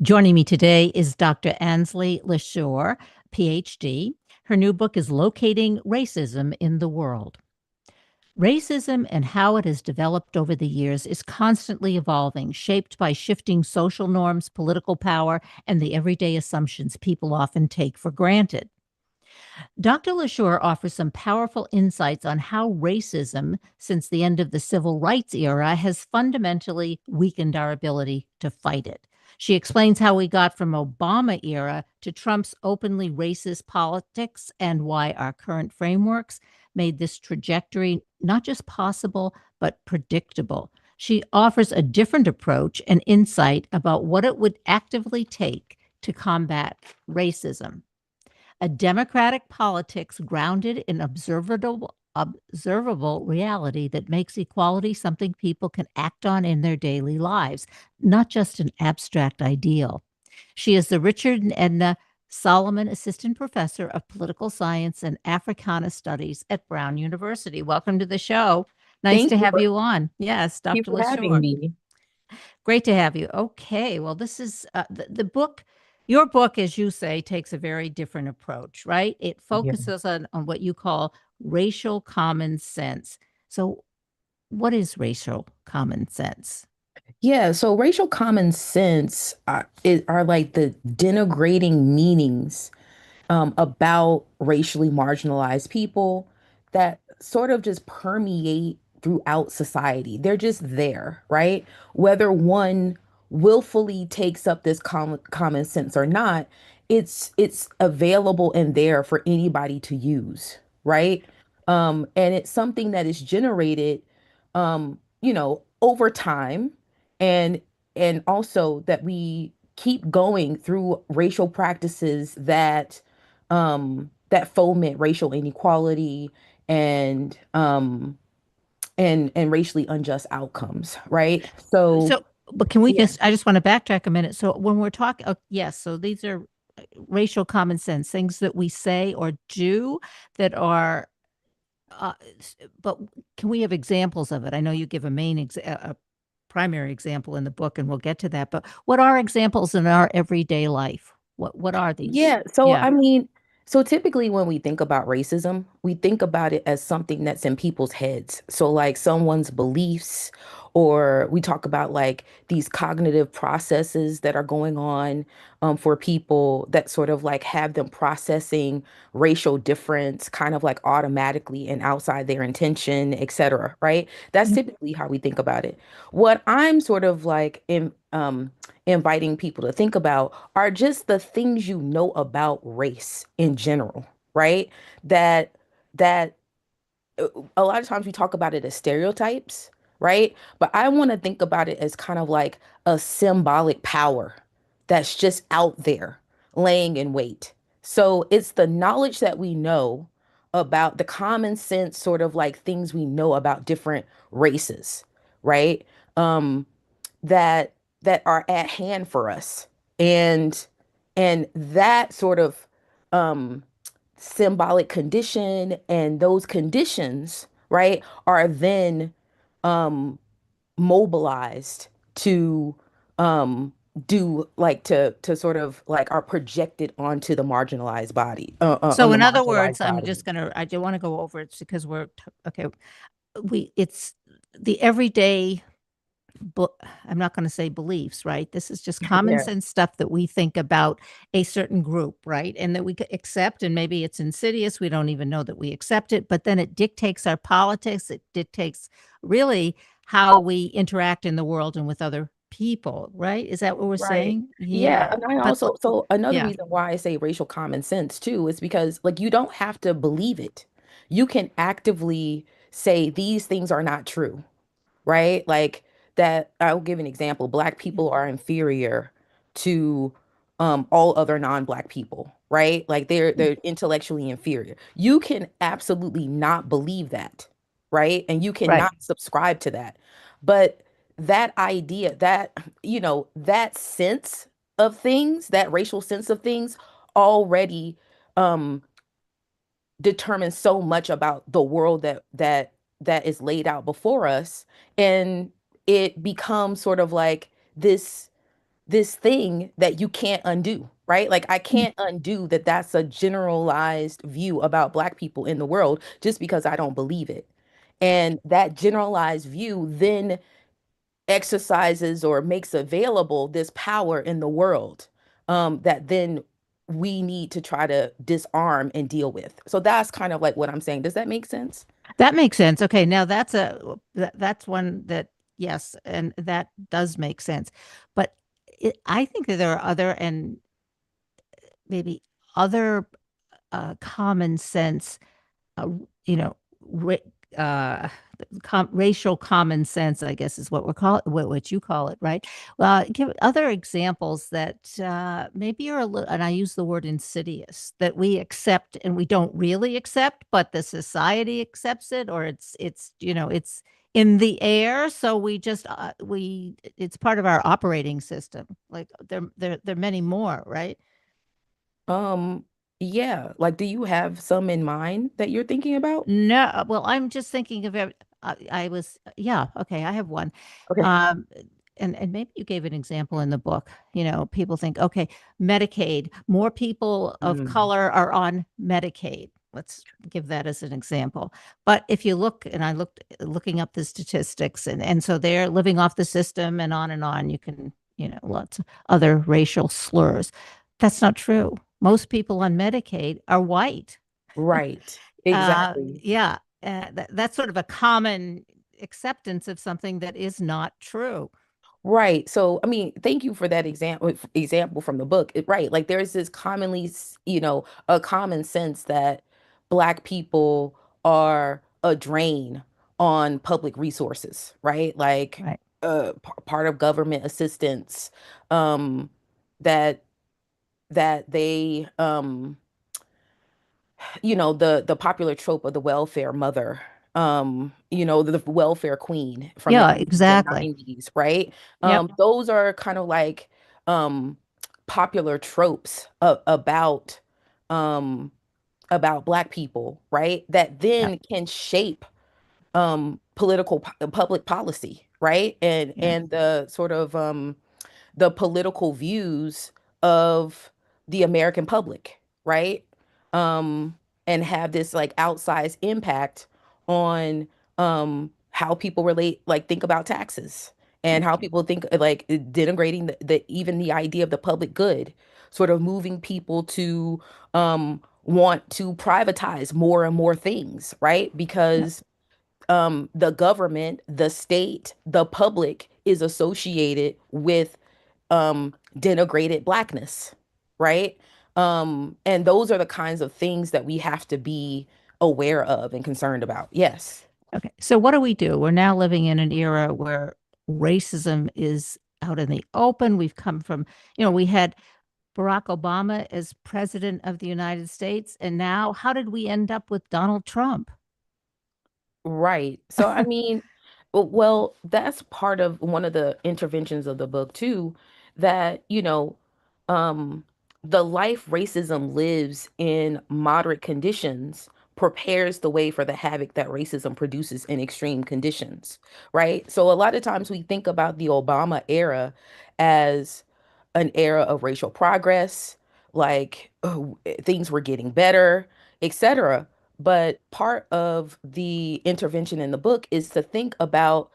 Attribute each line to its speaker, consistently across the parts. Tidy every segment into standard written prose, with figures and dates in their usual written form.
Speaker 1: Joining me today is Dr. Ainsley LeSure PhD. Her new book is Locating Racism in the World. Racism and how it has developed over the years is constantly evolving, shaped by shifting social norms, political power, and the everyday assumptions people often take for granted. Dr. LeSure offers some powerful insights on how racism, since the end of the civil rights era, has fundamentally weakened our ability to fight it. She explains how we got from Obama era to Trump's openly racist politics and why our current frameworks made this trajectory not just possible, but predictable. She offers a different approach and insight about what it would actively take to combat racism. A democratic politics grounded in observable reality that makes equality something people can act on in their daily lives, not just an abstract ideal. She is the Richard and Edna Salomon Assistant Professor of Political Science and Africana Studies at Brown University. Welcome to the show. Nice
Speaker 2: Thank
Speaker 1: to
Speaker 2: you
Speaker 1: have
Speaker 2: for,
Speaker 1: you on. Yes,
Speaker 2: thank
Speaker 1: Dr.
Speaker 2: you for having
Speaker 1: LeSure.
Speaker 2: me.
Speaker 1: Great to have you. Okay, well, this is the book. Your book, as you say, takes a very different approach, right? It
Speaker 2: Yeah.
Speaker 1: focuses on what you call racial common sense. So, what is racial common sense?
Speaker 2: Yeah, so racial common sense are like the denigrating meanings about racially marginalized people that sort of just permeate throughout society. They're just there, right? Whether one willfully takes up this common sense or not, it's available and there for anybody to use, right? And it's something that is generated, over time, and and also that we keep going through racial practices that foment racial inequality and and racially unjust outcomes, right? So
Speaker 1: So, but can we
Speaker 2: yeah,
Speaker 1: just, I just want to backtrack a minute. So, when we're talking, oh, yes, so these are racial common sense, things that we say or do that are, uh, but can we have examples of it? I know you give a a primary example in the book, and we'll get to that. But what are examples in our everyday life? What are these?
Speaker 2: yeah. So
Speaker 1: Yeah.
Speaker 2: I mean, so typically when we think about racism, we think about it as something that's in people's heads. So like someone's beliefs, or we talk about like these cognitive processes that are going on for people that sort of like have them processing racial difference kind of like automatically and outside their intention, etc. Right? That's
Speaker 1: Mm.
Speaker 2: typically how we think about it. What I'm sort of like inviting people to think about are just the things you know about race in general, right? That that a lot of times we talk about it as stereotypes, right? But I want to think about it as kind of like a symbolic power that's just out there laying in wait. So it's the knowledge that we know about the common sense sort of like things we know about different races, right? Um, that that are at hand for us. And that sort of um symbolic condition and those conditions, right, are then um mobilized to um do like to sort of like are projected onto the marginalized body
Speaker 1: So,
Speaker 2: on the
Speaker 1: in other words,
Speaker 2: marginalized
Speaker 1: I'm
Speaker 2: body.
Speaker 1: just gonna. I do want to go over it because okay. It's the everyday. I'm not going to say beliefs, right? This is just common
Speaker 2: Yeah.
Speaker 1: sense stuff that we think about a certain group, right? And that we accept, and maybe it's insidious. We don't even know that we accept it, but then it dictates our politics. It dictates really how we interact in the world and with other people, right? Is that what we're
Speaker 2: Right.
Speaker 1: saying?
Speaker 2: Yeah.
Speaker 1: Yeah.
Speaker 2: And I
Speaker 1: But
Speaker 2: also, so another
Speaker 1: yeah,
Speaker 2: reason why I say racial common sense too is because like you don't have to believe it. You can actively say these things are not true, right? Like that, I'll give an example. Black people are inferior to all other non-black people, right? Like they're intellectually inferior. You can absolutely not believe that, right? And you
Speaker 1: right.
Speaker 2: cannot subscribe to that. But that idea, that that sense of things, that racial sense of things already um determines so much about the world that is laid out before us, and it becomes sort of like this thing that you can't undo, right? Like I can't undo that that's a generalized view about Black people in the world just because I don't believe it. And that generalized view then exercises or makes available this power in the world that then we need to try to disarm and deal with. So that's kind of like what I'm saying. Does that make sense?
Speaker 1: That makes sense. Okay, now that's one that yes, and that does make sense. But I think that there are other and maybe other common sense, uh, you know, ra racial common sense, I guess is what we're call it, what you call it, right? Give other examples that maybe are a little, and I use the word insidious, that we accept and we don't really accept, but the society accepts it, or it's in the air, so we just we it's part of our operating system. Like there are many more, right?
Speaker 2: Um, yeah. Like, do you have some in mind that you're thinking about?
Speaker 1: No, well, I'm just thinking of I was yeah, okay, I have one.
Speaker 2: Okay.
Speaker 1: Um and maybe you gave an example in the book. People think, okay, Medicaid, more people of
Speaker 2: Mm,
Speaker 1: color are on Medicaid. Let's give that as an example. But if you look, and I looked looking up the statistics, and so they're living off the system and on, you can, lots of other racial slurs. That's not true. Most people on Medicaid are white.
Speaker 2: right. Exactly.
Speaker 1: Yeah, that's sort of a common acceptance of something that is not true.
Speaker 2: Right. So, I mean, thank you for that example from the book. Right. Like there's this commonly, a common sense that Black people are a drain on public resources, right? Like
Speaker 1: Right.
Speaker 2: part of government assistance, um, that they the popular trope of the welfare mother, the welfare queen from the
Speaker 1: Yeah,
Speaker 2: 80s and
Speaker 1: exactly.
Speaker 2: 90s, right?
Speaker 1: Yep.
Speaker 2: Those are kind of like um popular tropes um about Black people, right? That
Speaker 1: Yep.
Speaker 2: then can shape public policy, right? And
Speaker 1: Yeah.
Speaker 2: the sort of the political views of the American public, right? Um, and have this like outsized impact on how people relate, like think about taxes and
Speaker 1: Right.
Speaker 2: how people think like denigrating the even the idea of the public good, sort of moving people to want to privatize more and more things, right?
Speaker 1: Yep.
Speaker 2: Because the government, the state, the public is associated with denigrated Blackness, right? And those are the kinds of things that we have to be aware of and concerned about. Yes.
Speaker 1: Okay. So what do we do? We're now living in an era where racism is out in the open. We've come from, we had Barack Obama as president of the United States, and now how did we end up with Donald Trump?
Speaker 2: Right. So, I mean, well, that's part of one of the interventions of the book too, that, um, the life racism lives in moderate conditions prepares the way for the havoc that racism produces in extreme conditions, right? So a lot of times we think about the Obama era as an era of racial progress, like oh, things were getting better, etc. But part of the intervention in the book is to think about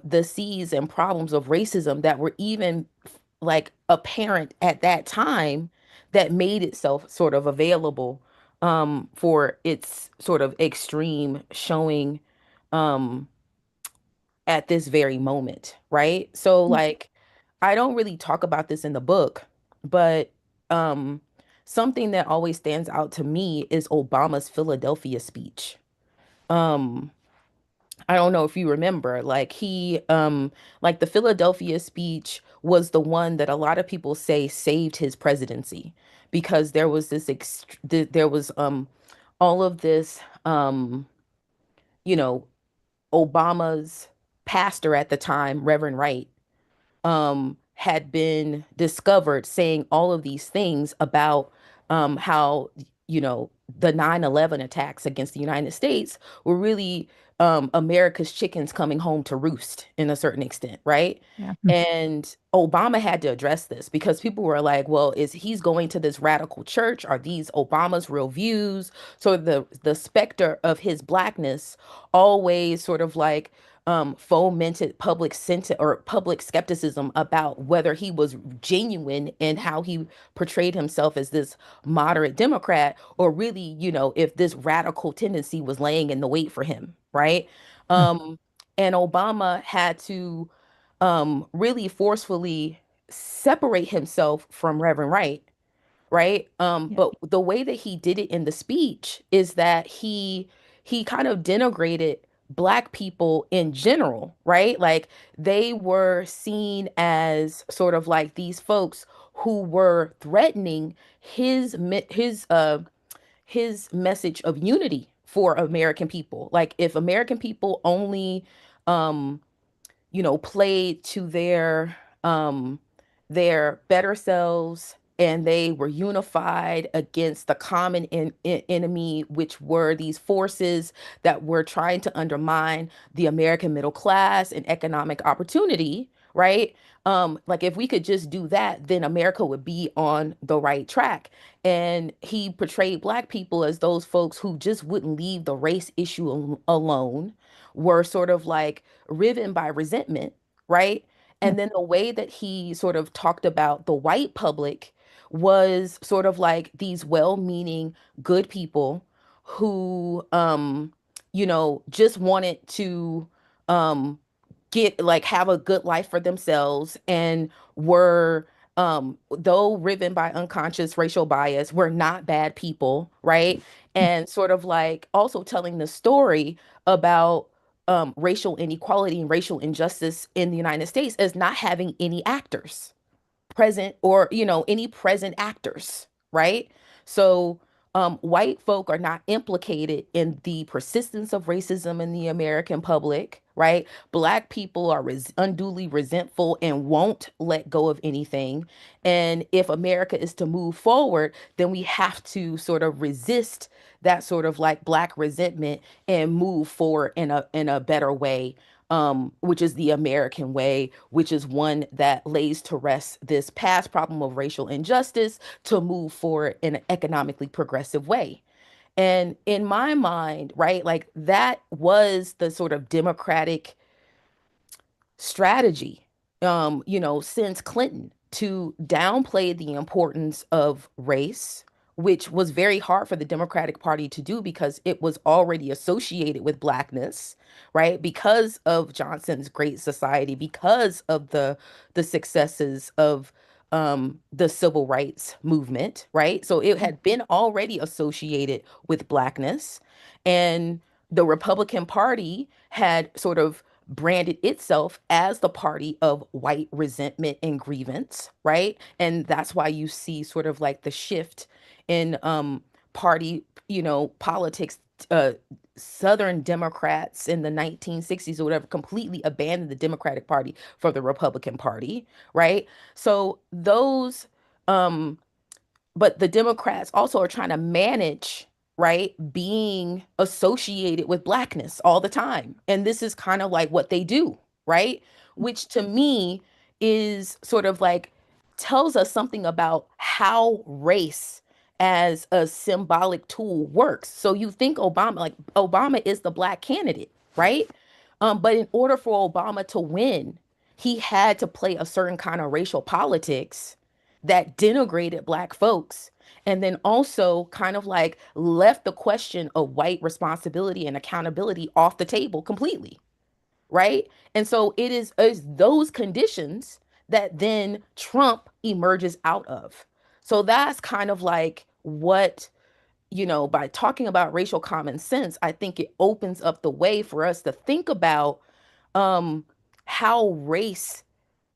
Speaker 2: the seeds and problems of racism that were even like apparent at that time that made itself sort of available for its sort of extreme showing um, at this very moment, right? So like I don't really talk about this in the book, but um something that always stands out to me is Obama's Philadelphia speech. Um I don't know if you remember, like like the Philadelphia speech was the one that a lot of people say saved his presidency because there was there was all of this you know Obama's pastor at the time, Reverend Wright, had been discovered saying all of these things about how, the 9/11 attacks against the United States were really America's chickens coming home to roost in a certain extent, right?
Speaker 1: Yeah.
Speaker 2: And Obama had to address this because people were like, well, is he's going to this radical church? Are these Obama's real views? So the specter of his blackness always sort of like fomented public sentiment or public skepticism about whether he was genuine and how he portrayed himself as this moderate Democrat, or really, if this radical tendency was laying in the wait for him, right?
Speaker 1: Mm.
Speaker 2: Um, and Obama had to really forcefully separate himself from Reverend Wright, right?
Speaker 1: Yeah.
Speaker 2: But the way that he did it in the speech is that he kind of denigrated Black people in general, right? Like they were seen as sort of like these folks who were threatening his message of unity for American people. Like if American people only um played to their better selves, and they were unified against the common enemy, which were these forces that were trying to undermine the American middle class and economic opportunity, right? Like if we could just do that, then America would be on the right track. And he portrayed Black people as those folks who just wouldn't leave the race issue alone, were sort of like riven by resentment, right?
Speaker 1: Mm.
Speaker 2: And then the way that he sort of talked about the white public was sort of like these well-meaning, good people who, just wanted to um, get like have a good life for themselves, and were though riven by unconscious racial bias, were not bad people, right? And sort of like also telling the story about racial inequality and racial injustice in the United States as not having any actors present, or any present actors, right? So white folk are not implicated in the persistence of racism in the American public, right? Black people are unduly resentful and won't let go of anything. And if America is to move forward, then we have to sort of resist that sort of like Black resentment and move forward in a better way, which is the American way, which is one that lays to rest this past problem of racial injustice to move forward in an economically progressive way. And in my mind, right, like that was the sort of democratic strategy, since Clinton, to downplay the importance of race, which was very hard for the Democratic Party to do because it was already associated with blackness, right? Because of Johnson's Great Society, because of the successes of the civil rights movement, right? So it had been already associated with blackness, and the Republican Party had sort of branded itself as the party of white resentment and grievance, right? And that's why you see sort of like the shift in party, politics. Southern Democrats in the 1960s or whatever completely abandoned the Democratic Party for the Republican Party, right? So those um but the Democrats also are trying to manage, right, being associated with blackness all the time. And this is kind of like what they do, right? Which to me is sort of like tells us something about how race as a symbolic tool works. So you think Obama, like Obama is the Black candidate, right? But in order for Obama to win, he had to play a certain kind of racial politics that denigrated Black folks, and then also kind of like left the question of white responsibility and accountability off the table completely, right? And so it is those conditions that then Trump emerges out of. So that's kind of like what, by talking about racial common sense, I think it opens up the way for us to think about um how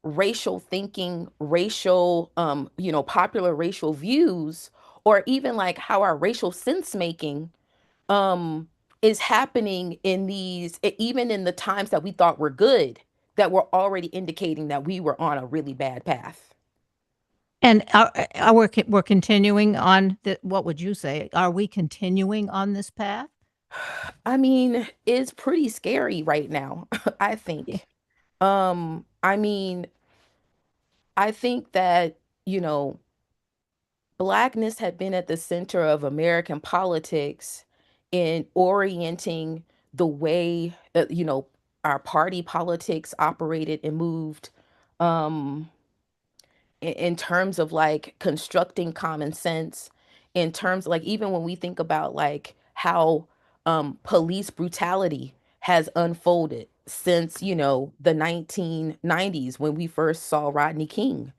Speaker 2: racial thinking, popular racial views, or even like how our racial sense making um is happening in even in the times that we thought were good, that were already indicating that we were on a really bad path.
Speaker 1: And we're continuing on what would you say? Are we continuing on this path?
Speaker 2: I mean, it's pretty scary right now, I
Speaker 1: Yeah.
Speaker 2: think. I mean, I think that, you know, Blackness had been at the center of American politics in orienting the way that, our party politics operated and moved. Um, in terms of like constructing common sense, in terms like even when we think about like how police brutality has unfolded since the 1990s when we first saw Rodney King,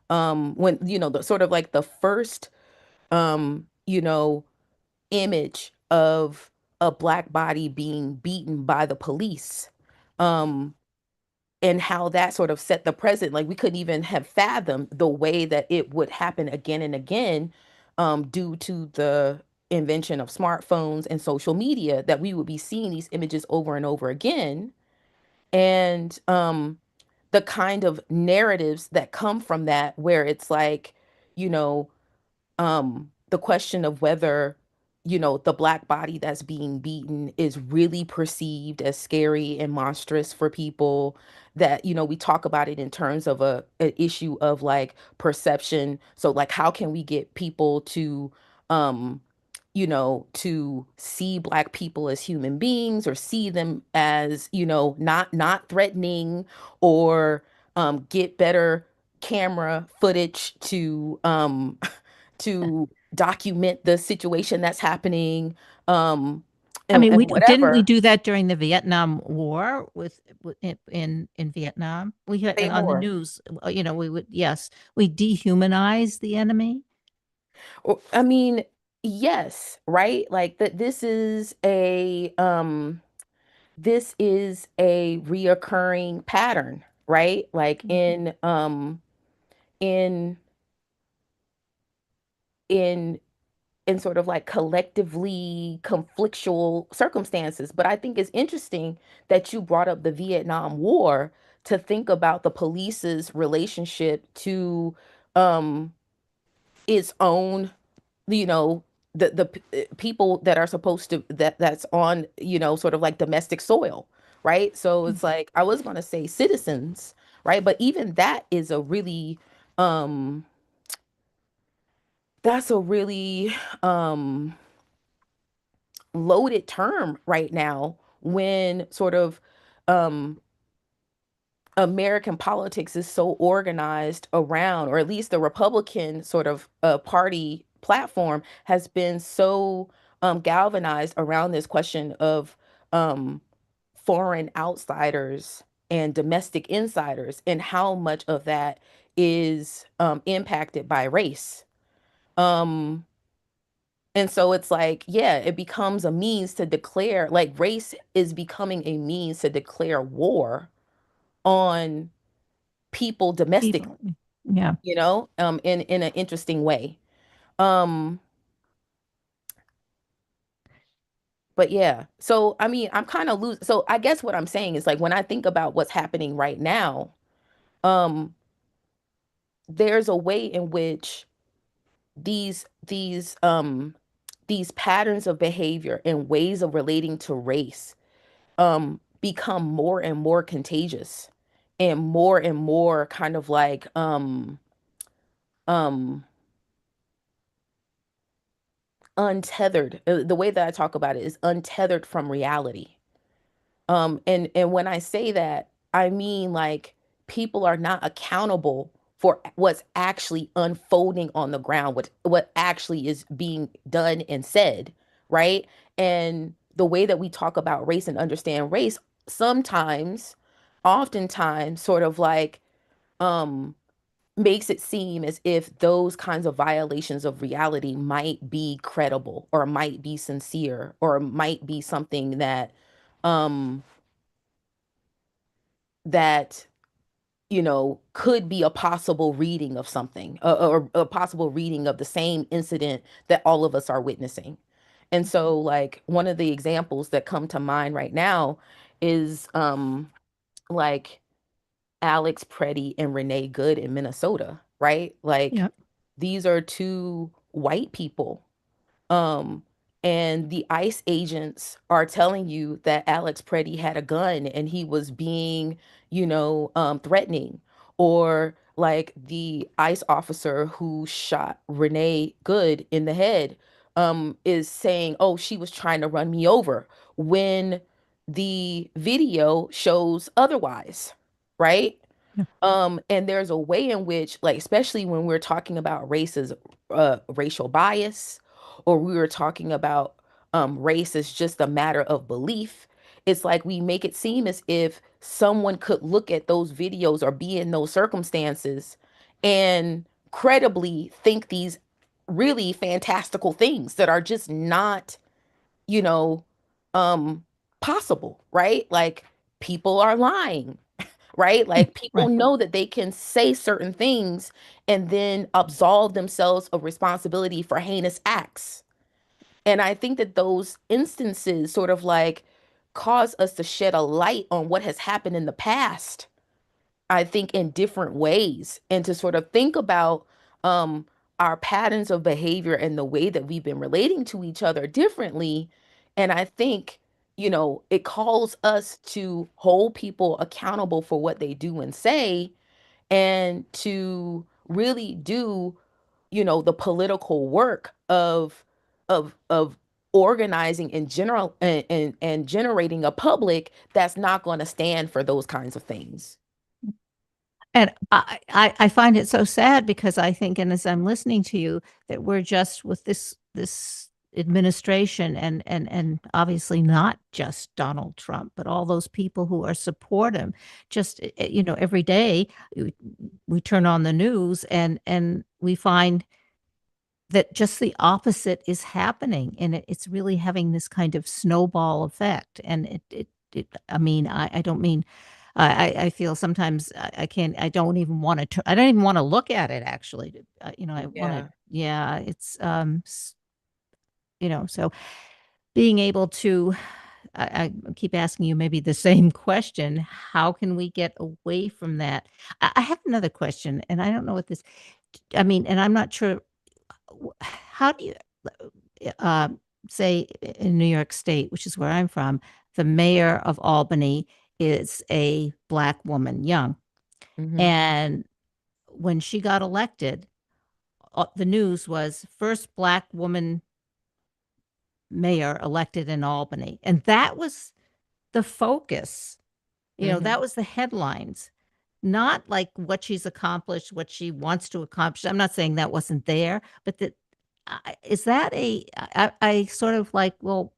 Speaker 2: when the sort of like the first image of a black body being beaten by the police, um and how that sort of set the precedent. Like we couldn't even have fathomed the way that it would happen again and again, due to the invention of smartphones and social media, that we would be seeing these images over and over again. And the kind of narratives that come from that, where it's like, you know, the question of whether, the black body that's being beaten is really perceived as scary and monstrous for people. That, we talk about it in terms of an issue of like perception. So like, how can we get people to, um, to see black people as human beings, or see them as, not threatening, or get better camera footage to to document the situation that's happening, um
Speaker 1: I mean,
Speaker 2: and
Speaker 1: we didn't we
Speaker 2: whatever.
Speaker 1: do that during the Vietnam War in Vietnam? We had
Speaker 2: Say
Speaker 1: on the
Speaker 2: more.
Speaker 1: news, we would, yes, we dehumanize the enemy.
Speaker 2: I mean, yes, right, like that. This is a reoccurring pattern, right? Like
Speaker 1: Mhm.
Speaker 2: in in in sort of like collectively conflictual circumstances. But I think it's interesting that you brought up the Vietnam War, to think about the police's relationship to um its own, you know, people that are supposed to, that's on, sort of like domestic soil, right? So it's like, I was going to say citizens, right? But even that is a really um that's a really um loaded term right now, when sort of um American politics is so organized around, or at least the Republican sort of party platform has been so galvanized around this question of um foreign outsiders and domestic insiders, and how much of that is impacted by race. Um and so it's like, yeah, it becomes a means to declare, like race is becoming a means to declare war on people domestically,
Speaker 1: People, yeah,
Speaker 2: in an interesting way. Um, but yeah, so I mean, I'm kind of losing. So I guess what I'm saying is like, when I think about what's happening right now, um, there's a way in which these patterns of behavior and ways of relating to race become more and more contagious, and more kind of like um untethered. The way that I talk about it is untethered from reality. And when I say that, I mean like, people are not accountable for what's actually unfolding on the ground, what actually is being done and said, right? And the way that we talk about race and understand race, sometimes, oftentimes, sort of like um makes it seem as if those kinds of violations of reality might be credible, or might be sincere, or might be something um that could be a possible reading of something, or a possible reading of the same incident that all of us are witnessing. And so like, one of the examples that come to mind right now is like Alex Preddy and Renee Good in Minnesota, right? Like,
Speaker 1: yeah.
Speaker 2: these are two white people, um and the ICE agents are telling you that Alex Preddy had a gun and he was being, threatening, or like the ICE officer who shot Renee Good in the head, is saying, "Oh, she was trying to run me over," when the video shows otherwise, right?
Speaker 1: Yeah.
Speaker 2: And there's a way in which, like, especially when we're talking about racial bias, or we were talking about race as just a matter of belief, it's like we make it seem as if someone could look at those videos or be in those circumstances and credibly think these really fantastical things that are just not, you know, um, possible, right? Like, people are lying, right? Like, people
Speaker 1: Right.
Speaker 2: know that they can say certain things and then absolve themselves of responsibility for heinous acts. And I think that those instances sort of like cause us to shed a light on what has happened in the past, I think, in different ways, and to sort of think about um our patterns of behavior and the way that we've been relating to each other differently. And I think, it calls us to hold people accountable for what they do and say, and to really do, the political work of organizing in general, and generating a public that's not going to stand for those kinds of things.
Speaker 1: And I find it so sad because I think, and as I'm listening to you, that we're just with this administration, and obviously not just Donald Trump, but all those people who are support him. Just every day we turn on the news and we find that just the opposite is happening, and it's really having this kind of snowball effect. And I mean, I don't mean, I feel sometimes I can't, I don't even want to, I don't even want to look at it actually. I want to,
Speaker 2: Yeah.
Speaker 1: yeah, it's, so being able to, I keep asking you maybe the same question. How can we get away from that? I have another question, and I don't know what this, I mean, and I'm not sure, how do you, uh, say in New York State, which is where I'm from, the mayor of Albany is a black woman, young.
Speaker 2: Hmm.
Speaker 1: And when she got elected, the news was first black woman mayor elected in Albany. And that was the focus. That
Speaker 2: Hmm.
Speaker 1: was the headlines, not like what she's accomplished, what she wants to accomplish. I'm not saying that wasn't there, but that, is that I sort of like, well,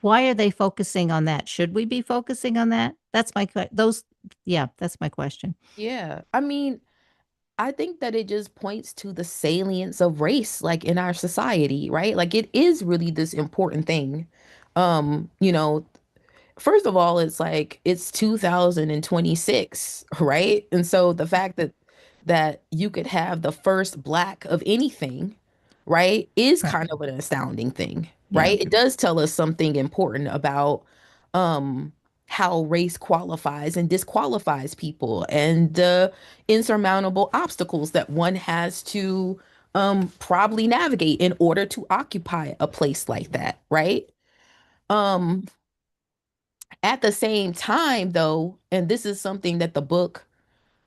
Speaker 1: why are they focusing on that? Should we be focusing on that? That's my those. Yeah, that's my question.
Speaker 2: Yeah. I mean, I think that it just points to the salience of race, like in our society, right? Like, it is really this important thing. You know, First of all, it's like it's 2026, right? And so the fact that you could have the first black of anything, right, is
Speaker 1: Right.
Speaker 2: kind of an astounding thing,
Speaker 1: Yeah.
Speaker 2: right? It does tell us something important about um how race qualifies and disqualifies people, and the insurmountable obstacles that one has to probably navigate in order to occupy a place like that, right? Um at the same time, though, and this is something that the book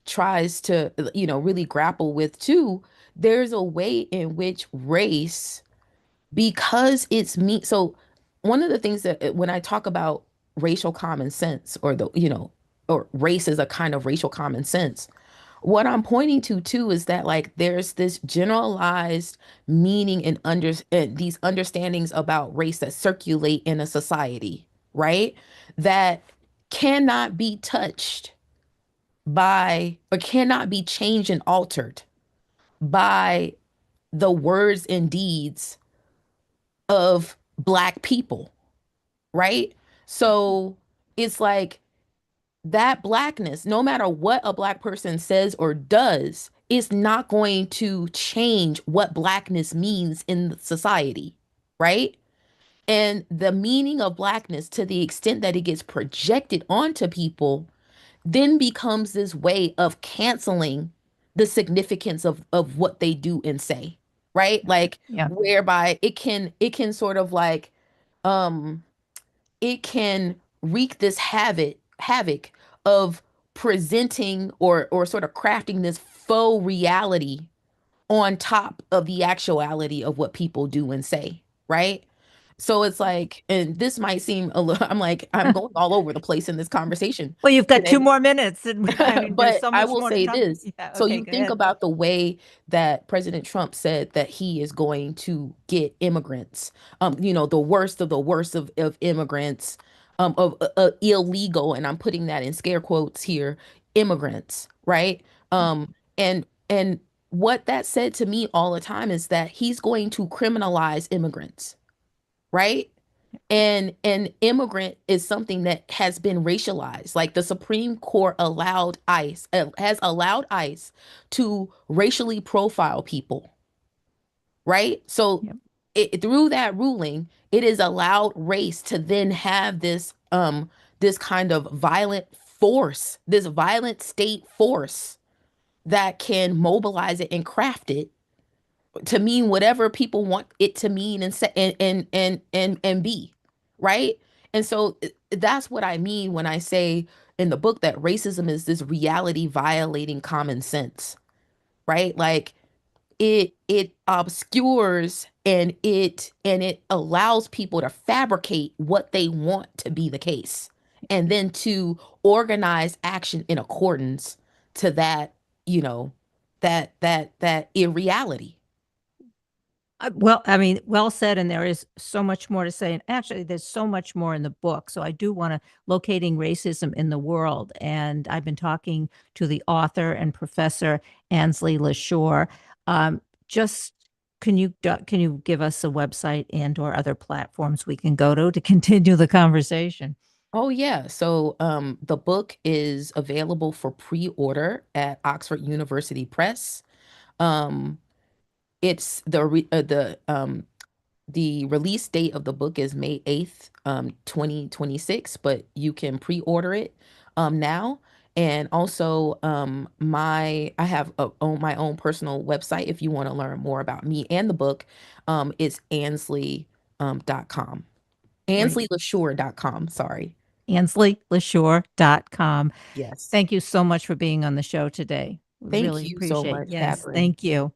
Speaker 2: tries to, really grapple with too, there's a way in which race, because it's me. So, one of the things that, when I talk about racial common sense, or or race is a kind of racial common sense, what I'm pointing to too is that, like, there's this generalized meaning and these understandings about race that circulate in a society, right? That cannot be touched by, or cannot be changed and altered by, the words and deeds of Black people, right? So it's like, that blackness, no matter what a Black person says or does, is not going to change what blackness means in society, right? And the meaning of blackness, to the extent that it gets projected onto people, then becomes this way of canceling the significance of what they do and say. right? Like
Speaker 1: Yeah.
Speaker 2: whereby it can sort of like um it can wreak this havoc of presenting or sort of crafting this faux reality on top of the actuality of what people do and say, right? So it's like, and this might seem a little, I'm like, I'm going all over the place in this conversation
Speaker 1: Well, you've got two
Speaker 2: today.
Speaker 1: more minutes, and I mean, there's
Speaker 2: But
Speaker 1: so
Speaker 2: I
Speaker 1: much
Speaker 2: will
Speaker 1: more to
Speaker 2: say
Speaker 1: talk.
Speaker 2: this.
Speaker 1: Yeah.
Speaker 2: So
Speaker 1: Okay.
Speaker 2: you
Speaker 1: Go
Speaker 2: think
Speaker 1: ahead.
Speaker 2: about the way that President Trump said that he is going to get immigrants, the worst of the worst of immigrants, of illegal, and I'm putting that in scare quotes here, immigrants, right? And what that said to me all the time is that he's going to criminalize immigrants, right? And an immigrant is something that has been racialized. Like the Supreme Court has allowed ICE to racially profile people, right? So
Speaker 1: Yep.
Speaker 2: through that ruling, it is allowed race to then have this kind of violent force, this violent state force that can mobilize it and craft it to mean whatever people want it to mean and say and be, right? And so that's what I mean when I say in the book that racism is this reality violating common sense, right? Like it obscures and it allows people to fabricate what they want to be the case and then to organize action in accordance to that, you know, that irreality.
Speaker 1: Well, I mean, well said, and there is so much more to say. And actually, there's so much more in the book. So I do want to locating racism in the world. And I've been talking to the author and professor Ainsley LeSure. Just can you give us a website and or other platforms we can go to continue the conversation?
Speaker 2: Oh yeah. So the book is available for pre-order at Oxford University Press. Um it's the release date of the book is May 8th, 2026, but you can pre-order it now. And also I have own my own personal website if you want to learn more about me and the book. It's Ansley.com.
Speaker 1: Great.
Speaker 2: AnsleyLeSure.com, sorry.
Speaker 1: AinsleyLeSure.com.
Speaker 2: Yes.
Speaker 1: Thank you so much for being on the show today. We
Speaker 2: Thank
Speaker 1: really
Speaker 2: you so
Speaker 1: appreciate.
Speaker 2: much,
Speaker 1: Yes,
Speaker 2: Kathryn.
Speaker 1: thank you.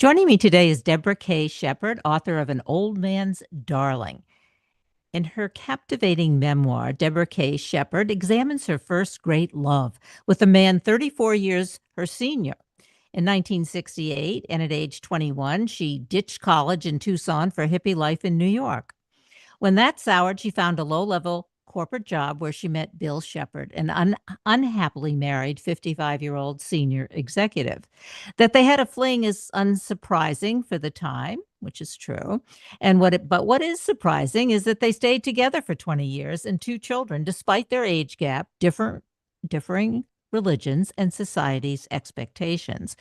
Speaker 1: Joining me today is Deborah K. Shepard, author of An Old Man's Darling. In her captivating memoir, Deborah K. Shepard examines her first great love with a man 34 years her senior. In 1968, and at age 21, she ditched college in Tucson for hippie life in New York. When that soured, she found a low-level corporate job where she met Bill Shepard, an unhappily married 55-year-old senior executive. That they had a fling is unsurprising for the time, which is true. But what is surprising is that they stayed together for 20 years and two children, despite their age gap, differing religions and society's expectations.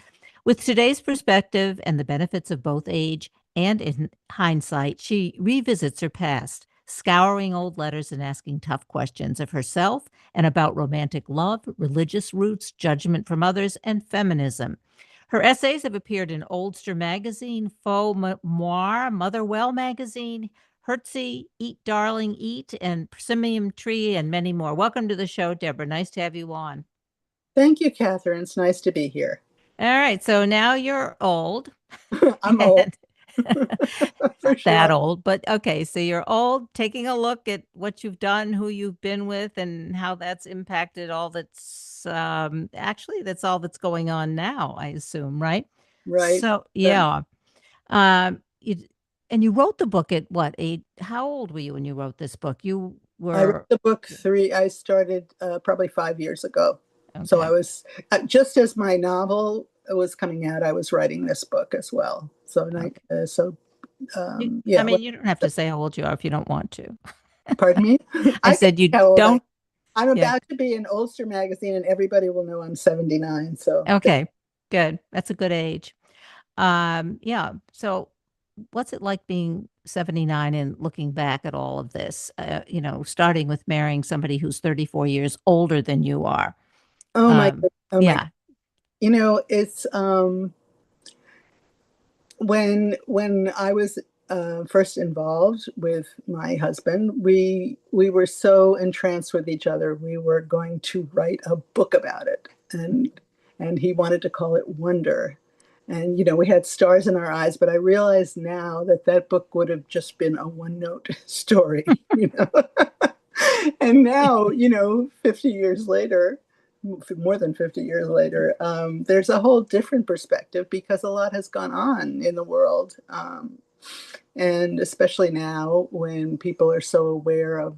Speaker 1: With today's perspective and the benefits of both age and in hindsight, she revisits her past, scouring old letters and asking tough questions of herself and about romantic love, religious roots, judgment from others, and feminism. Her essays have appeared in Oldster Magazine, Faux Memoir, Motherwell Magazine, Hertzie, Eat Darling Eat, and Persimmon Tree, and many more. Welcome to the show, Deborah. Nice to have you on.
Speaker 3: Thank you, Kathryn. It's nice to be here.
Speaker 1: All right, so now you're old.
Speaker 3: I'm old. For
Speaker 1: Not that
Speaker 3: sure.
Speaker 1: old, but okay, so you're old, taking a look at what you've done, who you've been with, and how that's impacted all that's actually that's all that's going on now, I assume, right?
Speaker 3: Right.
Speaker 1: So yeah. You, and you wrote the book at what age? How old were you when you wrote this book? You
Speaker 3: I wrote
Speaker 1: were
Speaker 3: the book I started probably 5 years ago. So I
Speaker 1: okay.
Speaker 3: was, just as my novel was coming out, I was writing this book as well. So,
Speaker 1: Okay. I
Speaker 3: yeah.
Speaker 1: mean, you don't have to say how old you are if you don't want to.
Speaker 3: Pardon me?
Speaker 1: I
Speaker 3: I can
Speaker 1: said
Speaker 3: say
Speaker 1: you
Speaker 3: how old I am.
Speaker 1: don't.
Speaker 3: I'm
Speaker 1: Yeah.
Speaker 3: about to be in Ulster magazine and everybody will know I'm 79. So
Speaker 1: Okay. Good. That's a good age. Yeah. So what's it like being 79 and looking back at all of this? Starting with marrying somebody who's 34 years older than you are.
Speaker 3: oh my, oh my,
Speaker 1: Yeah.
Speaker 3: it's, when I was first involved with my husband, we were so entranced with each other. We were going to write a book about it, and he wanted to call it Wonder. And we had stars in our eyes, but I realize now that that book would have just been a one-note story. And now, 50 years later, more than 50 years later, there's a whole different perspective because a lot has gone on in the world. And especially now when people are so aware of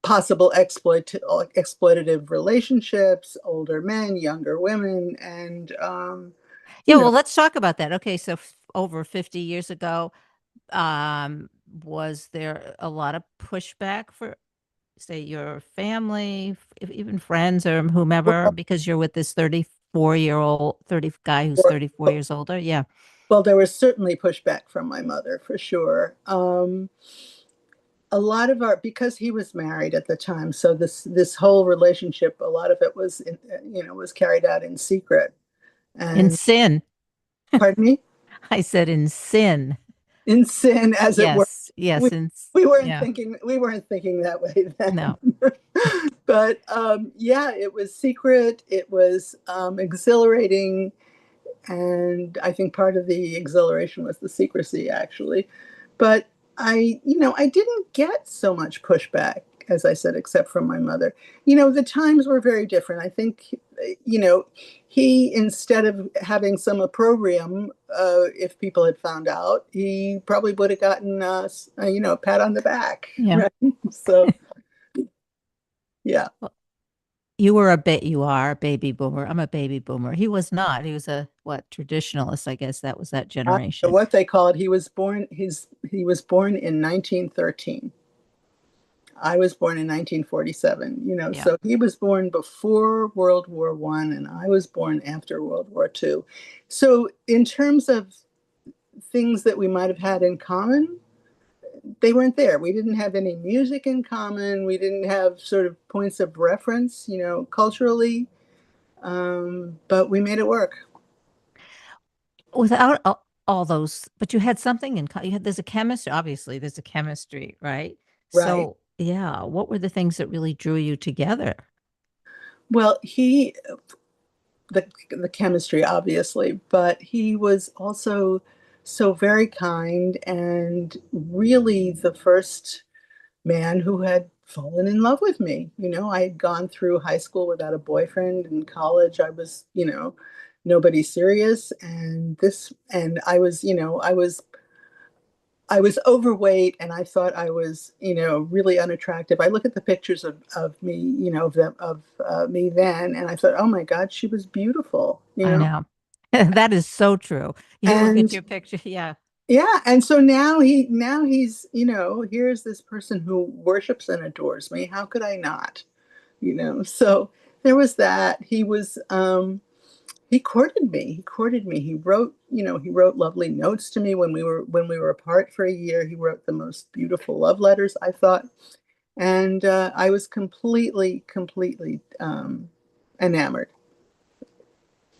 Speaker 3: possible exploitative relationships, older men, younger women, and,
Speaker 1: Yeah.
Speaker 3: you know,
Speaker 1: Well, let's talk about that. Okay. So over 50 years ago, was there a lot of pushback for, say, your family, even friends or whomever, because you're with this 34-year-old, 30 guy who's 34 years older? Yeah.
Speaker 3: well, there was certainly pushback from my mother for sure. A lot of because he was married at the time, so this whole relationship, a lot of it was carried out in secret.
Speaker 1: In
Speaker 3: And
Speaker 1: sin.
Speaker 3: pardon me,
Speaker 1: I said in sin.
Speaker 3: in sin, as it were.
Speaker 1: Yes. Yes.
Speaker 3: We we weren't
Speaker 1: Yeah.
Speaker 3: thinking that way then.
Speaker 1: No.
Speaker 3: But yeah, it was secret. It was exhilarating, and I think part of the exhilaration was the secrecy, actually. But I didn't get so much pushback, as I said, except from my mother. The times were very different. I think, he, instead of having some opprobrium, if people had found out, he probably would have gotten, a pat on the back.
Speaker 1: Yeah.
Speaker 3: Right? So, yeah.
Speaker 1: Well, you are a baby boomer. I'm a baby boomer. He was not. He was a what, traditionalist, I guess that was that generation.
Speaker 3: What they call it. He was born in 1913. I was born in 1947,
Speaker 1: Yeah.
Speaker 3: so he was born before World War One, and I was born after World War Two. So in terms of things that we might have had in common, they weren't there. We didn't have any music in common. We didn't have sort of points of reference, culturally, but we made it work.
Speaker 1: Without all those, but you had something in there's a chemistry, obviously there's a chemistry, right?
Speaker 3: Right.
Speaker 1: So yeah, what were the things that really drew you together?
Speaker 3: Well, the chemistry, obviously, but he was also so very kind and really the first man who had fallen in love with me. I had gone through high school without a boyfriend. In college, I was, nobody serious. And I was overweight and I thought I was, really unattractive. I look at the pictures of me, of me then, and I thought, oh my God, she was beautiful,
Speaker 1: I know. That is so true. You look at
Speaker 3: and
Speaker 1: your picture. Yeah.
Speaker 3: yeah, and so now he's, here's this person who worships and adores me. How could I not? So there was that. He courted me. He courted me. He wrote lovely notes to me when we were apart for a year. He wrote the most beautiful love letters, I thought. And I was completely, completely enamored.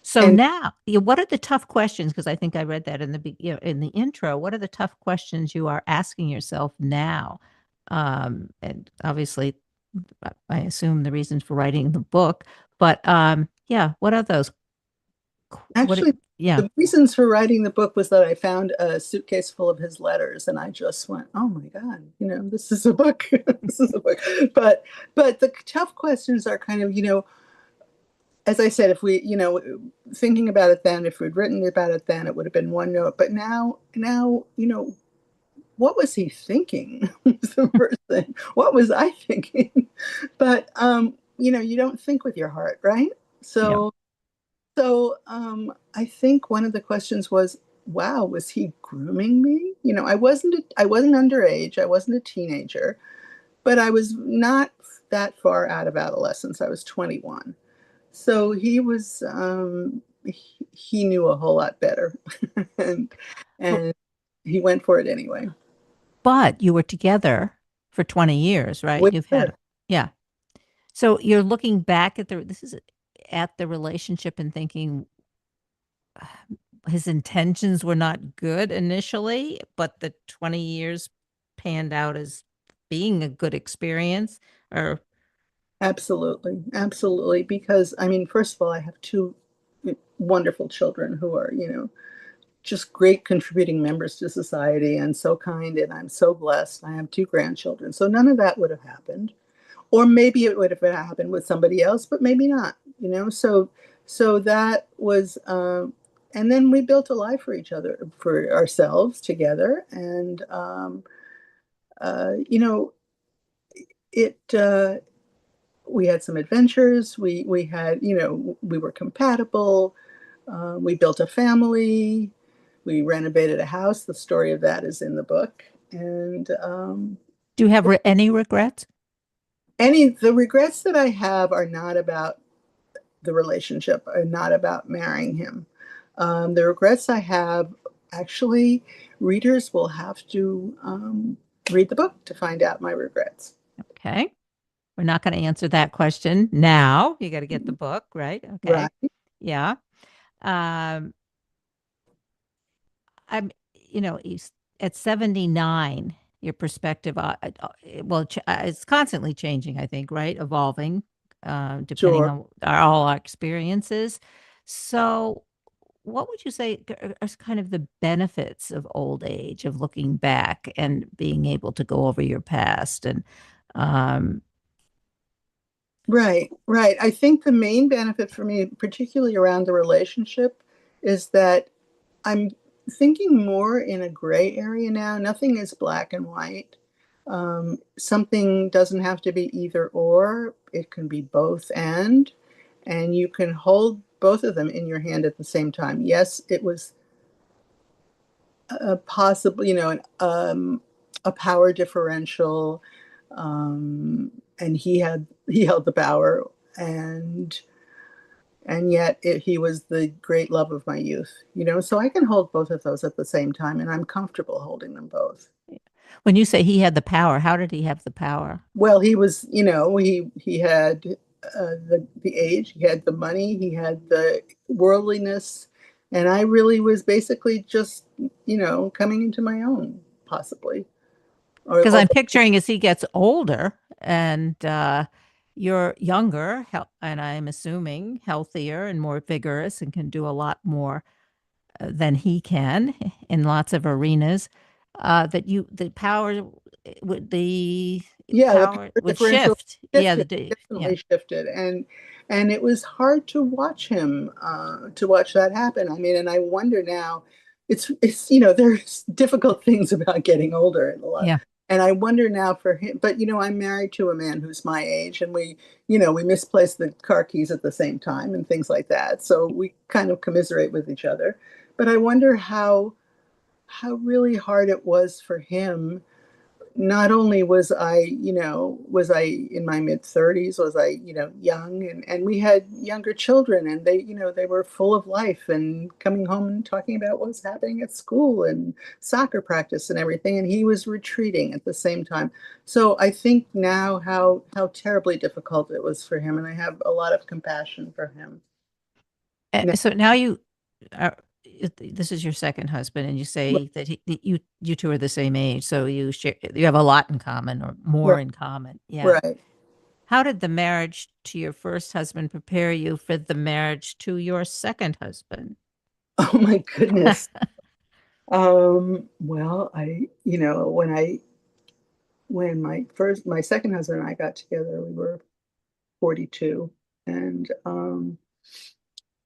Speaker 1: So
Speaker 3: And
Speaker 1: now, what are the tough questions? Because I think I read that in the intro. What are the tough questions you are asking yourself now? And obviously, I assume the reasons for writing the book, but yeah, what are those?
Speaker 3: actually,
Speaker 1: Yeah,
Speaker 3: the reasons for writing the book was that I found a suitcase full of his letters, and I just went, "Oh my God, this is a book. This is a book." But the tough questions are kind of, as I said, if we, thinking about it then, if we'd written about it then, it would have been one note. But now, what was he thinking? Was the first thing. What was I thinking? But you don't think with your heart, right?
Speaker 1: yeah.
Speaker 3: So I think one of the questions was, wow, was he grooming me? I wasn't underage. I wasn't a teenager, but I was not that far out of adolescence. I was 21. So he knew a whole lot better, and
Speaker 1: But,
Speaker 3: and he went for it anyway.
Speaker 1: but you were together for 20 years, right?
Speaker 3: With
Speaker 1: You've
Speaker 3: her.
Speaker 1: had, yeah. So you're looking back at the relationship and thinking his intentions were not good initially, but the 20 years panned out as being a good experience. Or
Speaker 3: Absolutely, absolutely. Because I mean, first of all, I have two wonderful children who are, just great contributing members to society and so kind, and I'm so blessed. I have two grandchildren, so none of that would have happened. Or maybe it would have happened with somebody else, but maybe not. So that was, and then we built a life for each other, for ourselves together, and you know, it. We had some adventures. We had, we were compatible. We built a family. We renovated a house. The story of that is in the book. And
Speaker 1: do you have any regrets?
Speaker 3: the regrets that I have are not about the relationship, are not about marrying him. The regrets I have, actually, readers will have to read the book to find out my regrets.
Speaker 1: Okay. We're not going to answer that question now. You got to get the book, right? Okay.
Speaker 3: Right.
Speaker 1: Yeah. Um, I'm, at 79, your perspective, well, it's constantly changing, I think, right? Evolving, depending
Speaker 3: Sure.
Speaker 1: on all our experiences. So, what would you say are kind of the benefits of old age, of looking back and being able to go over your past? And, um,
Speaker 3: Right, right. I think the main benefit for me, particularly around the relationship, is that I'm thinking more in a gray area now. Nothing is black and white. Something doesn't have to be either or, it can be both and you can hold both of them in your hand at the same time. Yes, it was a possible, a power differential, and he held the power, and yet he was the great love of my youth. So I can hold both of those at the same time, and I'm comfortable holding them both.
Speaker 1: when you say he had the power, how did he have the power?
Speaker 3: Well, he was, he had the age, he had the money, he had the worldliness, and I really was basically just, coming into my own, possibly.
Speaker 1: Because
Speaker 3: Or
Speaker 1: I'm picturing as he gets older and you're younger, and I'm assuming healthier and more vigorous and can do a lot more than he can in lots of arenas, the power would the
Speaker 3: Yeah, the
Speaker 1: power
Speaker 3: power
Speaker 1: would
Speaker 3: differential
Speaker 1: shift. Yeah,
Speaker 3: shifted,
Speaker 1: yeah,
Speaker 3: definitely shifted, and it was hard to watch him, to watch that happen. I mean, and I wonder now, it's there's difficult things about getting older and a lot,
Speaker 1: yeah.
Speaker 3: and I wonder now for him. But I'm married to a man who's my age, and we misplaced the car keys at the same time and things like that. So we kind of commiserate with each other. But I wonder how really hard it was for him. Not only was I in my mid 30s, was I, young, and we had younger children, and they were full of life and coming home and talking about what was happening at school and soccer practice and everything. And he was retreating at the same time. So I think now how terribly difficult it was for him. And I have a lot of compassion for him. Now,
Speaker 1: So now this is your second husband, and you say that that you two are the same age, so you have a lot in common or more
Speaker 3: right,
Speaker 1: in common. Yeah.
Speaker 3: right.
Speaker 1: How did the marriage to your first husband prepare you for the marriage to your second husband?
Speaker 3: Oh my goodness. Well, when my second husband and I got together, we were 42. And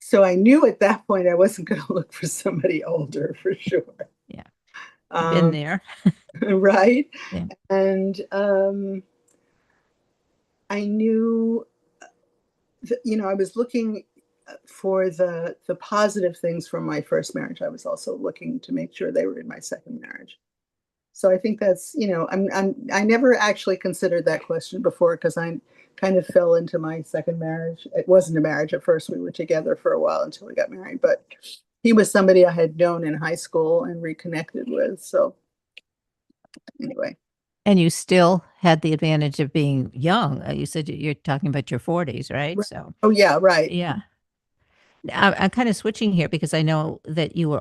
Speaker 3: so I knew at that point I wasn't going to look for somebody older for sure.
Speaker 1: Yeah, been
Speaker 3: Um,
Speaker 1: there.
Speaker 3: right.
Speaker 1: Yeah.
Speaker 3: And I knew that, I was looking for the positive things from my first marriage. I was also looking to make sure they were in my second marriage. So I think that's, I never actually considered that question before because I kind of fell into my second marriage. It wasn't a marriage at first. We were together for a while until we got married, but he was somebody I had known in high school and reconnected with. So anyway.
Speaker 1: And you still had the advantage of being young. You said you're talking about your 40s, right?
Speaker 3: Right.
Speaker 1: So,
Speaker 3: Oh yeah, right.
Speaker 1: yeah. I'm kind of switching here because I know that you've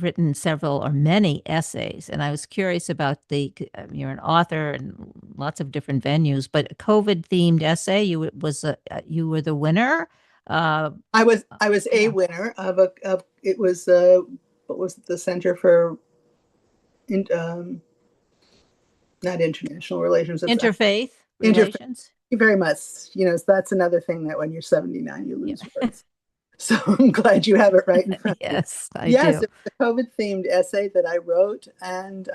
Speaker 1: written several or many essays, and I was curious about you're an author in lots of different venues, but a COVID themed essay, you were the winner. Uh,
Speaker 3: I was a
Speaker 1: yeah.
Speaker 3: winner of it was what was it, the Center for in, not international relations, it's
Speaker 1: Interfaith
Speaker 3: interfaith.
Speaker 1: relations.
Speaker 3: Very much. That's another thing that when you're 79, you
Speaker 1: Yeah.
Speaker 3: lose words. So I'm glad you have it right in front of you.
Speaker 1: Yes, I
Speaker 3: Yes,
Speaker 1: do.
Speaker 3: it was a COVID themed essay that I wrote, and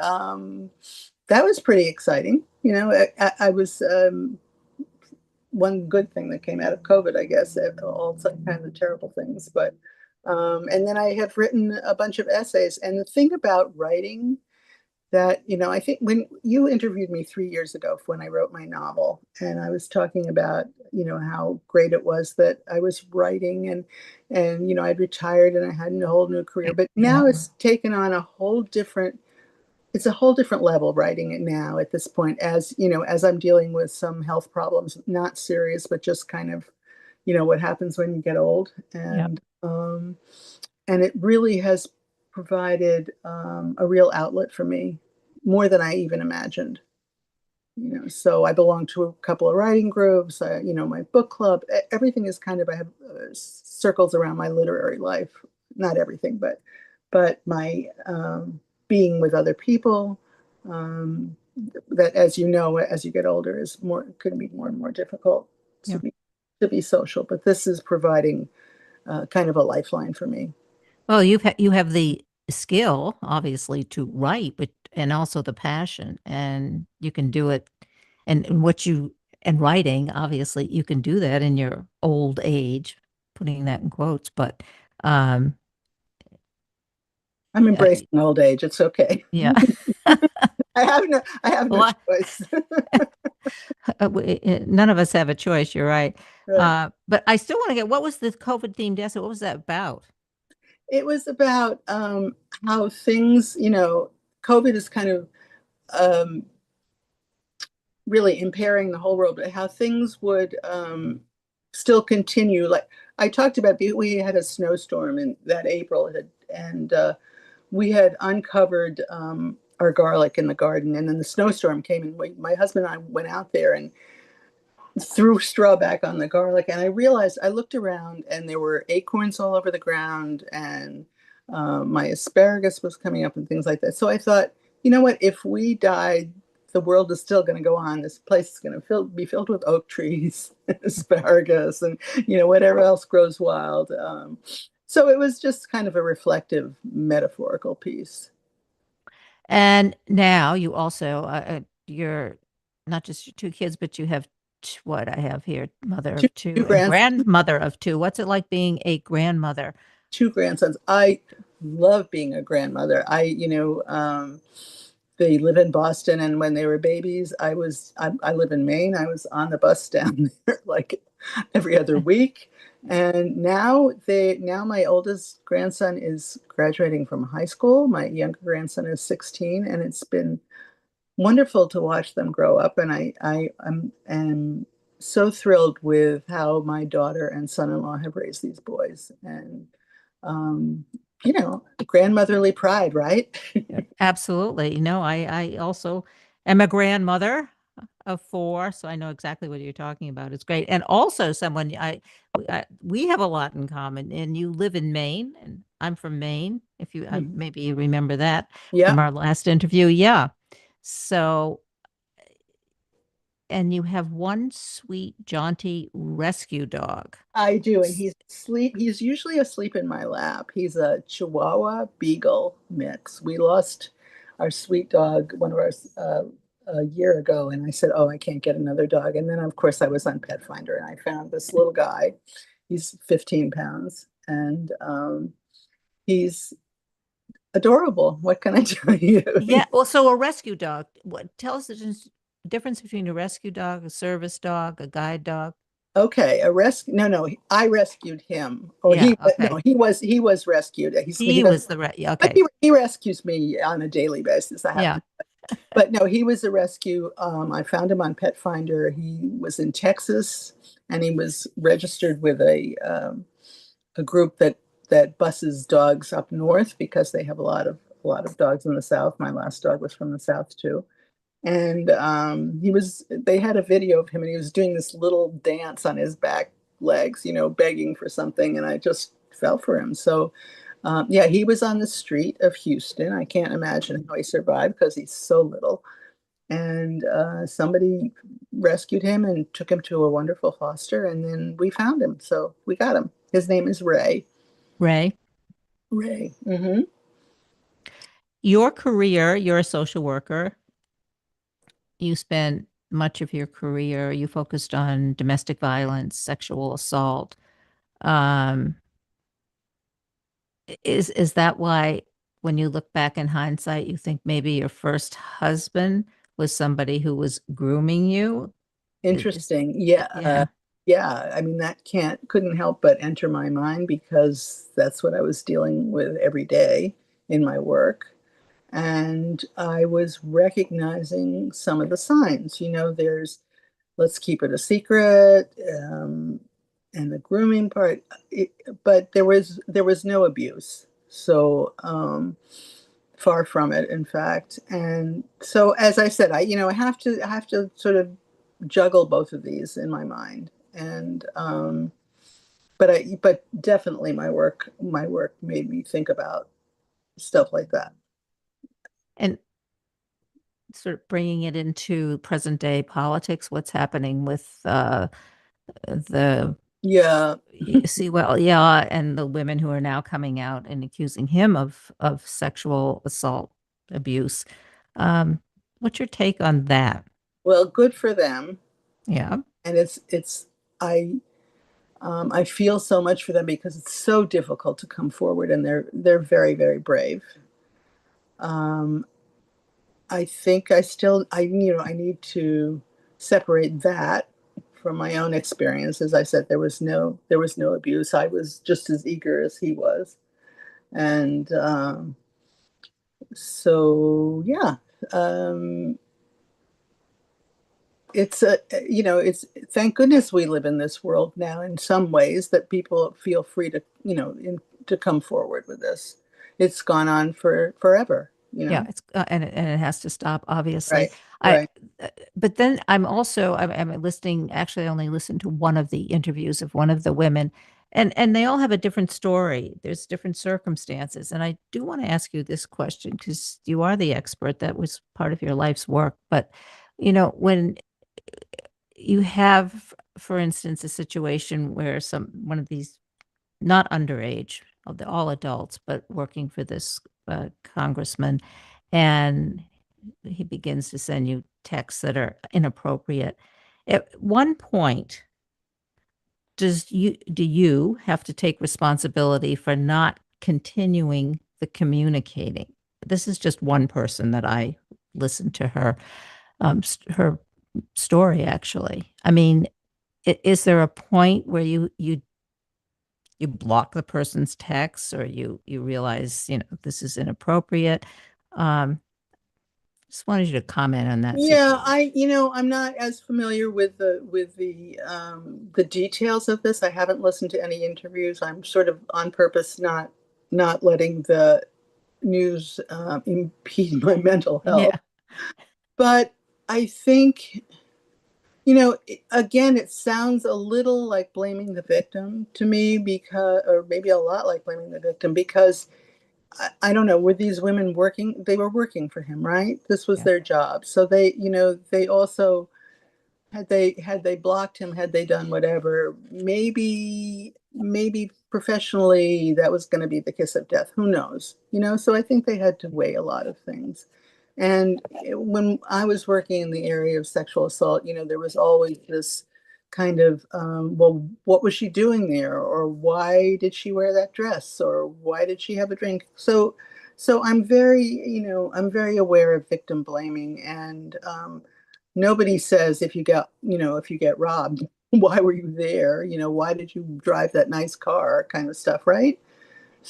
Speaker 3: that was pretty exciting. I was one good thing that came out of COVID, I guess, all kinds of terrible things. But and then I have written a bunch of essays, and the thing about writing that, I think when you interviewed me 3 years ago when I wrote my novel, and I was talking about, how great it was that I was writing and I'd retired and I had a whole new career. But
Speaker 1: Yeah.
Speaker 3: now it's taken on it's a whole different level writing it now at this point, as I'm dealing with some health problems, not serious, but just kind of, what happens when you get old.
Speaker 1: Yeah.
Speaker 3: And it really has provided a real outlet for me, more than I even imagined. So I belong to a couple of writing groups. My book club. Everything is kind of, I have circles around my literary life. Not everything, but my being with other people. Um, that, as you know, as you get older, is more could be more and more difficult
Speaker 1: Yeah.
Speaker 3: to be social. But this is providing kind of a lifeline for me.
Speaker 1: Well, you have the skill, obviously, to write, but and also the passion, and you can do it. And writing, obviously, you can do that in your old age, putting that in quotes. But um,
Speaker 3: I'm
Speaker 1: uh,
Speaker 3: embracing old age. It's okay.
Speaker 1: yeah,
Speaker 3: I have no
Speaker 1: well,
Speaker 3: choice.
Speaker 1: none of us have a choice. You're right.
Speaker 3: Right.
Speaker 1: But I still want to get what was the COVID themed essay? What was that about?
Speaker 3: It was about how things, COVID is kind of um, really impairing the whole world, but how things would still continue. Like I talked about, we had a snowstorm in that April, and we had uncovered our garlic in the garden. And then the snowstorm came, and my husband and I went out there and threw straw back on the garlic. And I realized, I looked around and there were acorns all over the ground, and my asparagus was coming up and things like that. So I thought, you know what, if we died, the world is still going to go on. This place is going to be filled with oak trees, and asparagus, and whatever else grows wild. So it was just kind of a reflective, metaphorical piece.
Speaker 1: And now you also, you're not just your two kids, but you have what I have here, mother
Speaker 3: Two,
Speaker 1: of two
Speaker 3: two
Speaker 1: and
Speaker 3: grands,
Speaker 1: grandmother of two. What's it like being a grandmother?
Speaker 3: two grandsons. I love being a grandmother. They live in Boston, and when they were babies, I live in Maine. I was on the bus down there like every other week. And now my oldest grandson is graduating from high school. My younger grandson is 16, and it's been wonderful to watch them grow up. And am so thrilled with how my daughter and son-in-law have raised these boys. And um, grandmotherly pride, right?
Speaker 1: Absolutely. I also am a grandmother of four, so I know exactly what you're talking about. It's great. And also someone we have a lot in common. And you live in Maine, and I'm from Maine. If you maybe you remember that
Speaker 3: Yeah.
Speaker 1: from our last interview. Yeah. So, and you have one sweet, jaunty rescue dog.
Speaker 3: I do, and he's asleep. He's usually asleep in my lap. He's a Chihuahua Beagle mix. We lost our sweet dog, one of ours, a year ago, and I said, "Oh, I can't get another dog." And then, of course, I was on Pet Finder, and I found this little guy. He's 15 pounds, and he's adorable. What can I tell you?
Speaker 1: Yeah. Well, so a rescue dog. What tell us the difference between a rescue dog, a service dog, a guide dog?
Speaker 3: Okay, a rescue. No, no, I rescued him, or
Speaker 1: Yeah.
Speaker 3: no,
Speaker 1: Okay.
Speaker 3: he was rescued. He
Speaker 1: He
Speaker 3: doesn't,
Speaker 1: was the
Speaker 3: but
Speaker 1: okay.
Speaker 3: he rescues me on a daily basis. I have
Speaker 1: Yeah.
Speaker 3: to, but no, he was a rescue. I found him on Pet Finder. He was in Texas, and he was registered with a group that buses dogs up north because they have a lot of dogs in the South. My last dog was from the South too. And they had a video of him, and he was doing this little dance on his back legs, begging for something. And I just fell for him. So, yeah, he was on the street of Houston. I can't imagine how he survived because he's so little. And somebody rescued him and took him to a wonderful foster. And then we found him. So we got him. His name is Ray.
Speaker 1: Ray.
Speaker 3: Ray. Hmm.
Speaker 1: Your career, you're a social worker. You spent much of your career, you focused on domestic violence, sexual assault. Um, is that why when you look back in hindsight, you think maybe your first husband was somebody who was grooming you?
Speaker 3: Interesting. Yeah.
Speaker 1: Yeah.
Speaker 3: Yeah. I mean, that couldn't help but enter my mind because that's what I was dealing with every day in my work. And I was recognizing some of the signs. There's let's keep it a secret, and the grooming part. But there was no abuse. So far from it, in fact. And so, as I said, I have to sort of juggle both of these in my mind. And but definitely my work made me think about stuff like that.
Speaker 1: And sort of bringing it into present day politics, what's happening with the
Speaker 3: Yeah.
Speaker 1: see well yeah and the women who are now coming out and accusing him of sexual assault abuse. What's your take on that?
Speaker 3: Well, good for them.
Speaker 1: Yeah.
Speaker 3: And it's I feel so much for them because it's so difficult to come forward, and they're very, very brave. Um, I think I need to separate that from my own experience. As I said, there was no abuse. I was just as eager as he was. And so yeah, um, it's thank goodness we live in this world now in some ways that people feel free to to come forward with this. It's gone on for forever. you
Speaker 1: Yeah,
Speaker 3: know?
Speaker 1: it's and it has to stop, obviously.
Speaker 3: Right,
Speaker 1: I
Speaker 3: right.
Speaker 1: but then I'm listening. Actually, I only listened to one of the interviews of one of the women, and they all have a different story. There's different circumstances, and I do want to ask you this question because you are the expert. That was part of your life's work. But when you have, for instance, a situation where one of these not underage, they're all adults, but working for this congressman, and he begins to send you texts that are inappropriate. At one point, do you have to take responsibility for not continuing the communicating? This is just one person that I listened to her story, actually. I mean, is there a point where you block the person's text, or you realize this is inappropriate? um just wanted you to comment on that
Speaker 3: Yeah,
Speaker 1: situation.
Speaker 3: I'm not as familiar with the details of this. I haven't listened to any interviews. I'm sort of on purpose not letting the news impede my mental health.
Speaker 1: Yeah,
Speaker 3: But I think, again, it sounds a little like blaming the victim to me, or maybe a lot like blaming the victim, because I don't know, were these women working? They were working for him, right? This was
Speaker 1: yeah,
Speaker 3: their job. So they also, had they blocked him, had they done whatever, maybe professionally that was going to be the kiss of death. Who knows? So I think they had to weigh a lot of things. And when I was working in the area of sexual assault, there was always this kind of, well, what was she doing there? Or why did she wear that dress? Or why did she have a drink? So I'm very aware of victim blaming. And nobody says, if you get robbed, why were you there? Why did you drive that nice car, kind of stuff, right?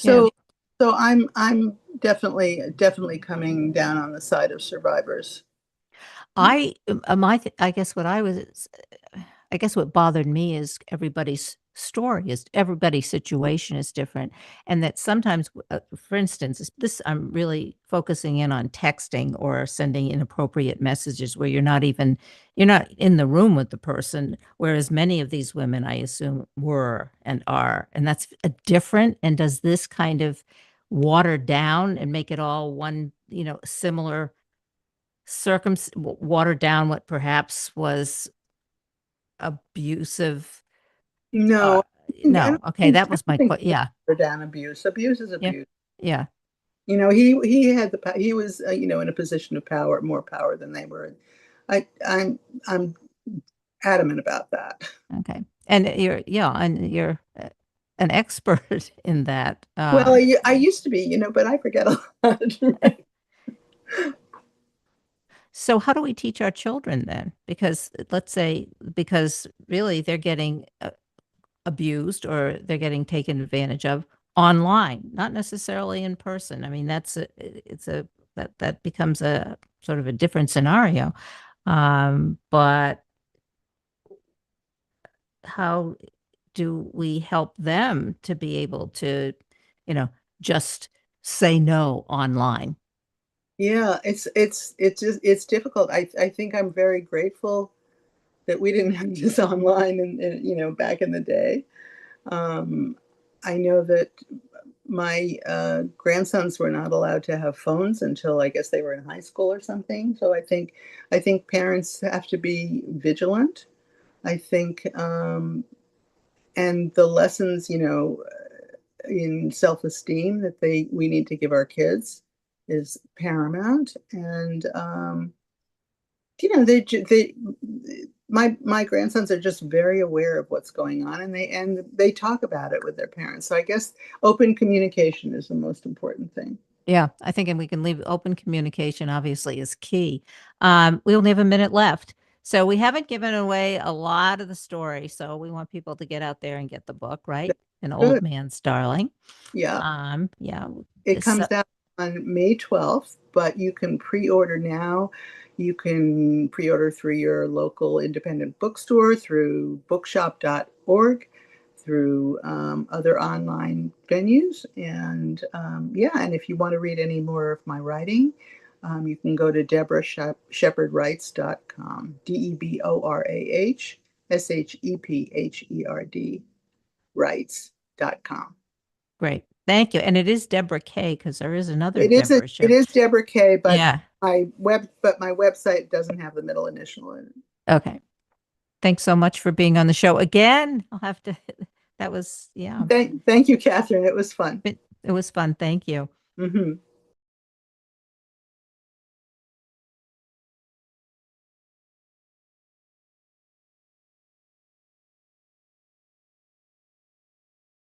Speaker 1: yeah.
Speaker 3: So I'm definitely coming down on the side of survivors.
Speaker 1: I guess I guess what bothered me is everybody's situation is different, and that sometimes, for instance, this I'm really focusing in on texting or sending inappropriate messages where you're not in the room with the person, whereas many of these women, I assume, were and are, and that's a different. And does this kind of water down and make it all one, similar water down what perhaps was abusive? Uh,
Speaker 3: No, I
Speaker 1: no.
Speaker 3: don't
Speaker 1: Okay,
Speaker 3: think
Speaker 1: that
Speaker 3: I
Speaker 1: was
Speaker 3: don't
Speaker 1: my
Speaker 3: think
Speaker 1: question. Yeah,
Speaker 3: down abuse. Abuse is
Speaker 1: yeah,
Speaker 3: abuse.
Speaker 1: yeah.
Speaker 3: He had he was in a position of power, more power than they were. I'm adamant about that.
Speaker 1: Okay, and you're an expert in that.
Speaker 3: Well, I used to be, but I forget a lot. Right?
Speaker 1: So how do we teach our children then? Because let's say, because really they're getting abused or they're getting taken advantage of online, not necessarily in person. I mean, that becomes a sort of a different scenario. But how do we help them to be able to, you know, just say no online?
Speaker 3: Yeah, it's difficult. I think I'm very grateful that we didn't have this online and back in the day. Um, I know that my grandsons were not allowed to have phones until I guess they were in high school or something. So I think parents have to be vigilant. I think and the lessons, in self-esteem that we need to give our kids is paramount. And they my grandsons are just very aware of what's going on, and they talk about it with their parents. So I guess open communication is the most important thing.
Speaker 1: Yeah, I think, and we can leave open communication obviously is key. We only have a minute left. So we haven't given away a lot of the story. So we want people to get out there and get the book, right? An Old
Speaker 3: Good.
Speaker 1: Man's Darling.
Speaker 3: Yeah.
Speaker 1: Yeah.
Speaker 3: It
Speaker 1: This,
Speaker 3: comes out on May 12th, but you can pre-order now. You can pre-order through your local independent bookstore, through bookshop.org, through other online venues. And and if you want to read any more of my writing, you can go to DeborahShepherdWrites.com, DeborahShepherd Writes.com.
Speaker 1: Great. Thank you. And it is Deborah K, because there is another
Speaker 3: It is
Speaker 1: Deborah
Speaker 3: it is Deborah K, but
Speaker 1: yeah.
Speaker 3: my website doesn't have the middle initial in it.
Speaker 1: Okay. Thanks so much for being on the show again. I'll have to, that was,
Speaker 3: Thank you, Kathryn. It was fun.
Speaker 1: it was fun. Thank you.
Speaker 3: Mm-hmm.